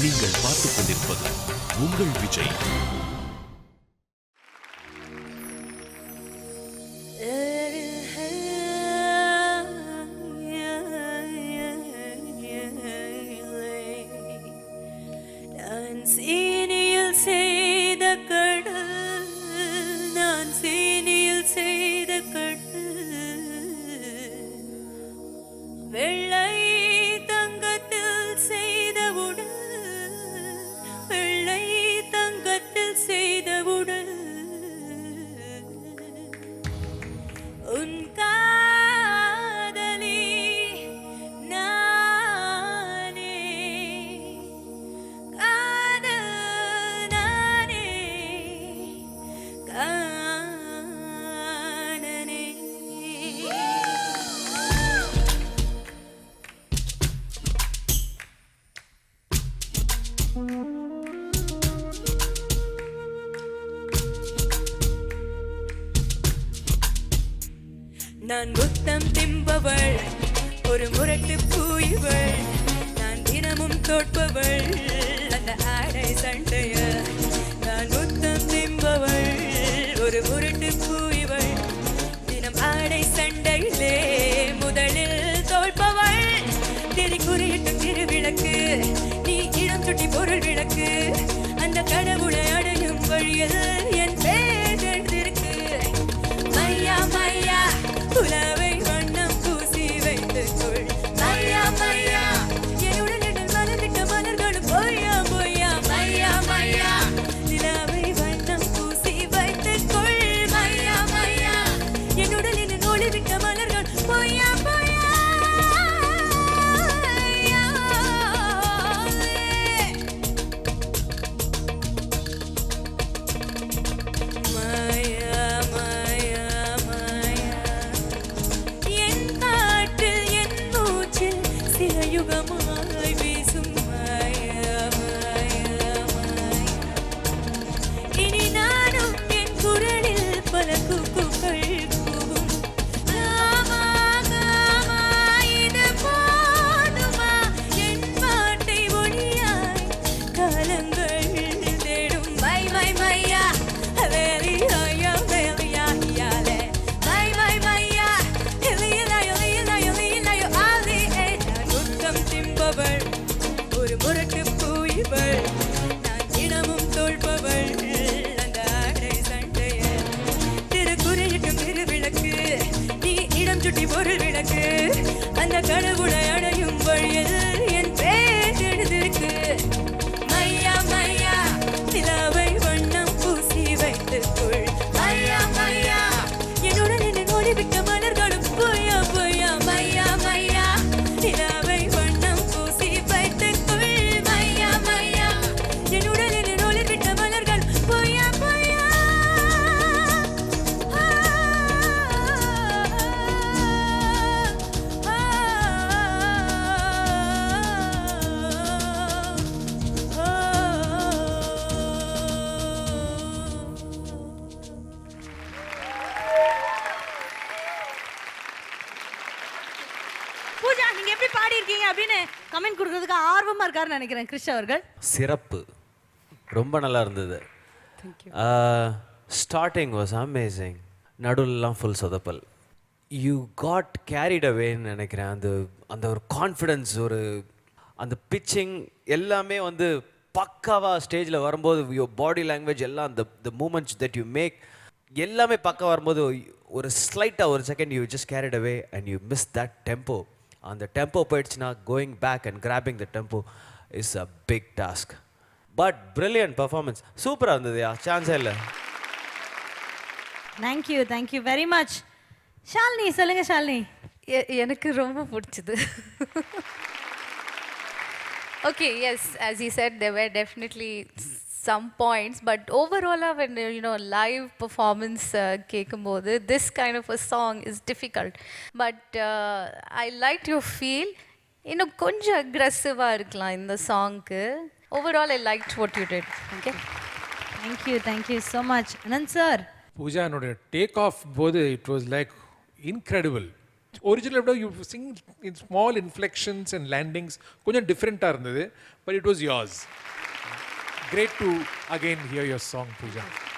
நீங்கள் பார்த்துக் கொண்டிருப்பது உங்கள் விஜய். நான் முத்தம் திம்பவள், ஒரு முரட்டு பூய்வள், நான் தினமும் தோற்பவள் அந்த ஆடை சண்டைய. நான் முத்தம் திம்பவள், ஒரு முரட்டு பூய்வள், தினம் ஆடை சண்டையிலே முதலில் தோற்பவள். திரி குறியிட்டும் திருவிளக்கு, நீ இடம் சுட்டி பொருள் விளக்கு, அந்த கடவுளை அடையும் வழியில் என் பேர் எழுதிருக்கு. மையா மையா புலவை வண்ணம் பூசி வைத்துக் கொள். மையா மையா என்னுடன் என்னில் மலர்ந்திட்ட மலர்களும் பொய்யா பொய்யா. மையா மையா நிலாவை வண்ணம் பூசி வைத்துக் கொள். மையா மையா என்னுடன் என்னில் ஒளிவிட்ட மலர்கள் பொய்யா பொய்யா. யுகமாய் வீசும் மாயா மாயா மாயா. இனி நானும் என் குரலில் பல கூக்குகள் கூவும். காமா காமா இது போதுமா, என் பாட்டை ஒளியாய் காலங்கள் தேடும். மை மை மையா வேலியா வேலியா யாலே. மை மை மையா திம்பவள், ஒரு முரட்டு பூய்வள், நான் தினமும் தோற்பவள் அந்த ஆடை சண்டைய. திருக்குறியிட்டும் திருவிளக்கு, நீ இடம் சுட்டி பொருள் விளக்கு, அந்த கடவுளை அடையும் வழியில் என் பேர் எழுதிருக்கு. மையா மையா நிலாவை வண்ணம் பூசி வைத்துக் கொள். மையா மையா என்னுடன் என்னை ஓடிவிட்ட மலர்களும் பொய்யா பொய்யா. மையா மையா நிலாவை வண்ணம் பூசி வைத்துக் கொள். மையா மையா என்னுடன் என்னை ஓடிவிட்ட மலர்கள் பொய்யா பொய்யா. பூஜா, நீங்க எப்படி பாடி இருக்கீங்க அப்படின்னு கமெண்ட் கொடுக்கிறதுக்கு ஆர்வமா இருக்காருன்னு நினைக்கிறேன் கிருஷ் அவர்கள். சிறப்பு, ரொம்ப நல்லா இருந்தது. ஸ்டார்டிங் வாஸ் அமேசிங், நடுவுலலாம் ஃபுல் சொதப்பல். யூ காட் கேரிட் அவேன்னு நினைக்கிறேன். அந்த அந்த ஒரு கான்ஃபிடென்ஸ், ஒரு அந்த பிச்சிங் எல்லாமே வந்து பக்காவாக ஸ்டேஜில் வரும்போது யுவர் பாடி லாங்குவேஜ் எல்லாம், அந்த மூமெண்ட்ஸ் தட் யூ மேக் எல்லாமே பக்கா வரும்போது ஒரு ஸ்லைட்டாக ஒரு second you just carried away and you miss that tempo. அந்த டெம்போ போயிடுச்சுன்னா going back and grabbing the tempo is a big task. But brilliant performance, சூப்பராக இருந்தது. சான்ஸே இல்லை. Thank you very much. ஷாலினி சொல்லுங்க. ஷாலினி, எனக்கு ரொம்ப பிடிச்சது. Okay, yes, as he said, there were definitely some points, but overall when live performance கேக்கும்போது this kind of a song is difficult, but I liked your feel. இன்னும் கொஞ்சம் aggressive-ஆ இருக்கலாம் இந்த சாங்க்கு. Overall I liked what you did. Okay, thank you so much. Anand sir, Pooja, என்னோட take off போது it was like incredible. Original விட you sing in small inflections and landings கொஞ்சம் டிஃப்ரெண்ட்டாக இருந்தது, but it was yours. Great to again hear your song, Pooja.